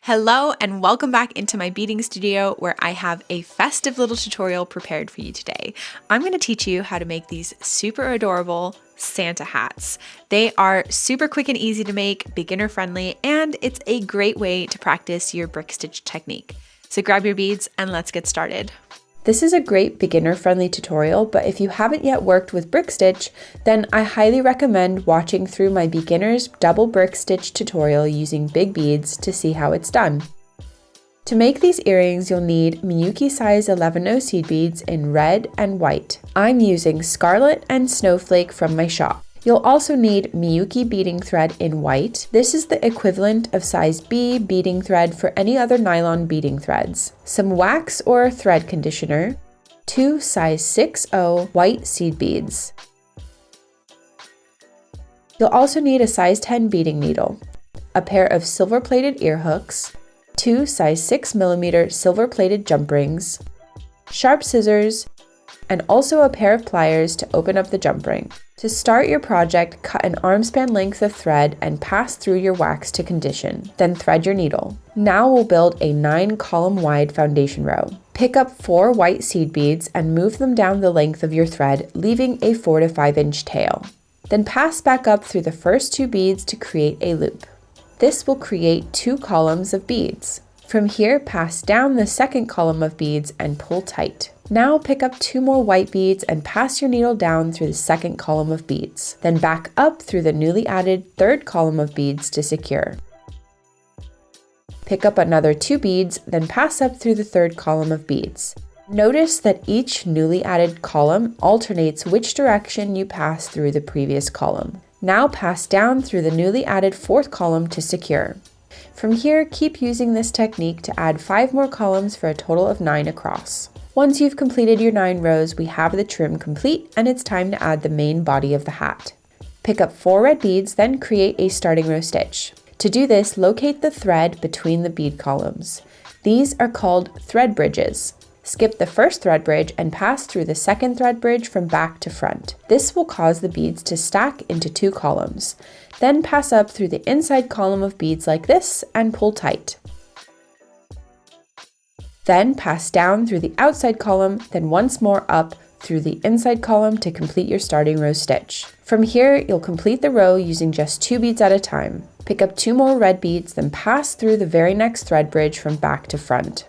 Hello and welcome back into my beading studio where I have a festive little tutorial prepared for you today. I'm going to teach you how to make these super adorable Santa hats. They are super quick and easy to make, beginner friendly, and it's a great way to practice your brick stitch technique. So grab your beads and let's get started. This is a great beginner-friendly tutorial, but if you haven't yet worked with brick stitch, then I highly recommend watching through my beginner's double brick stitch tutorial using big beads to see how it's done. To make these earrings, you'll need Miyuki size 11-0 seed beads in red and white. I'm using Scarlet and Snowflake from my shop. You'll also need Miyuki beading thread in white. This is the equivalent of size B beading thread for any other nylon beading threads. Some wax or thread conditioner, 2 size 6-0 white seed beads. You'll also need a size 10 beading needle, a pair of silver-plated ear hooks, 2 size 6mm silver-plated jump rings, sharp scissors, and also a pair of pliers to open up the jump ring. To start your project, cut an arm span length of thread and pass through your wax to condition, then thread your needle. Now we'll build a 9-column wide foundation row. Pick up 4 white seed beads and move them down the length of your thread, leaving a 4 to 5 inch tail. Then pass back up through the first 2 beads to create a loop. This will create 2 columns of beads. From here, pass down the second column of beads and pull tight. Now pick up 2 more white beads and pass your needle down through the second column of beads. Then back up through the newly added third column of beads to secure. Pick up another 2 beads, then pass up through the third column of beads. Notice that each newly added column alternates which direction you pass through the previous column. Now pass down through the newly added fourth column to secure. From here, keep using this technique to add 5 more columns for a total of 9 across. Once you've completed your 9 rows, we have the trim complete and it's time to add the main body of the hat. Pick up 4 red beads, then create a starting row stitch. To do this, locate the thread between the bead columns. These are called thread bridges. Skip the first thread bridge and pass through the second thread bridge from back to front. This will cause the beads to stack into 2 columns. Then pass up through the inside column of beads like this and pull tight. Then pass down through the outside column, then once more up through the inside column to complete your starting row stitch. From here, you'll complete the row using just 2 beads at a time. Pick up 2 more red beads, then pass through the very next thread bridge from back to front.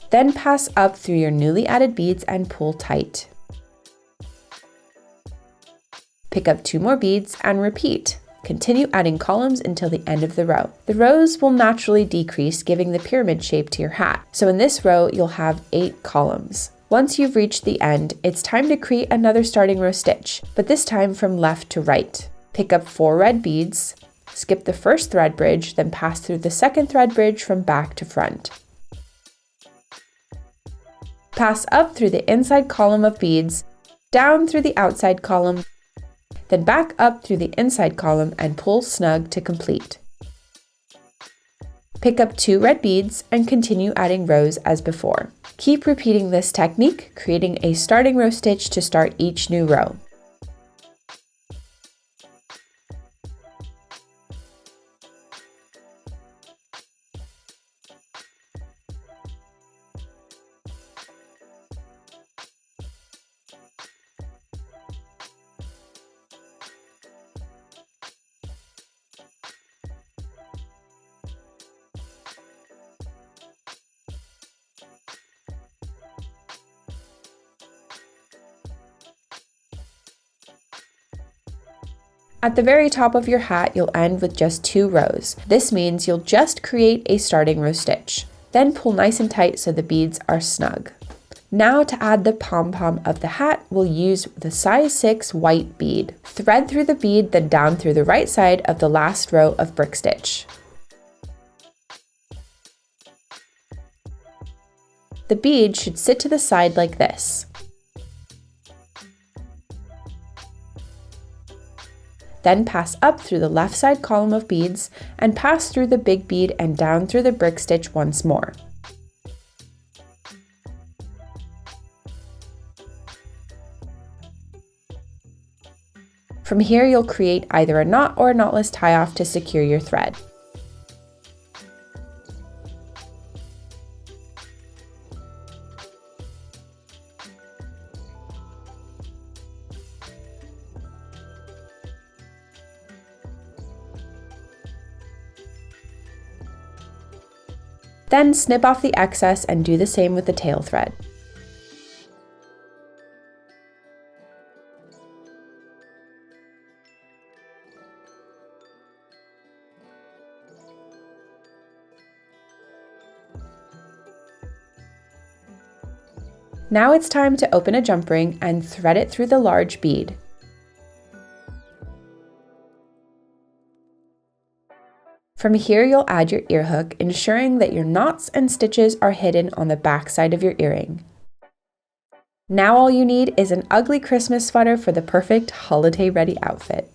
Then pass up through your newly added beads and pull tight. Pick up 2 more beads and repeat. Continue adding columns until the end of the row. The rows will naturally decrease, giving the pyramid shape to your hat. So in this row, you'll have 8 columns. Once you've reached the end, it's time to create another starting row stitch, but this time from left to right. Pick up 4 red beads, skip the first thread bridge, then pass through the second thread bridge from back to front. Pass up through the inside column of beads, down through the outside column, then back up through the inside column and pull snug to complete. Pick up 2 red beads and continue adding rows as before. Keep repeating this technique, creating a starting row stitch to start each new row. At the very top of your hat, you'll end with just 2 rows. This means you'll just create a starting row stitch. Then pull nice and tight so the beads are snug. Now to add the pom-pom of the hat, we'll use the size 6 white bead. Thread through the bead, then down through the right side of the last row of brick stitch. The bead should sit to the side like this. Then pass up through the left side column of beads and pass through the big bead and down through the brick stitch once more. From here, you'll create either a knot or a knotless tie-off to secure your thread. Then snip off the excess and do the same with the tail thread. Now it's time to open a jump ring and thread it through the large bead. From here, you'll add your ear hook, ensuring that your knots and stitches are hidden on the back side of your earring. Now all you need is an ugly Christmas sweater for the perfect holiday-ready outfit.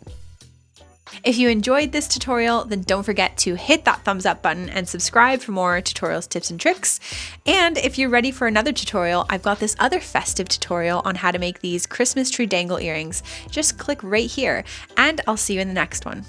If you enjoyed this tutorial, then don't forget to hit that thumbs up button and subscribe for more tutorials, tips, and tricks. And if you're ready for another tutorial, I've got this other festive tutorial on how to make these Christmas tree dangle earrings. Just click right here, and I'll see you in the next one.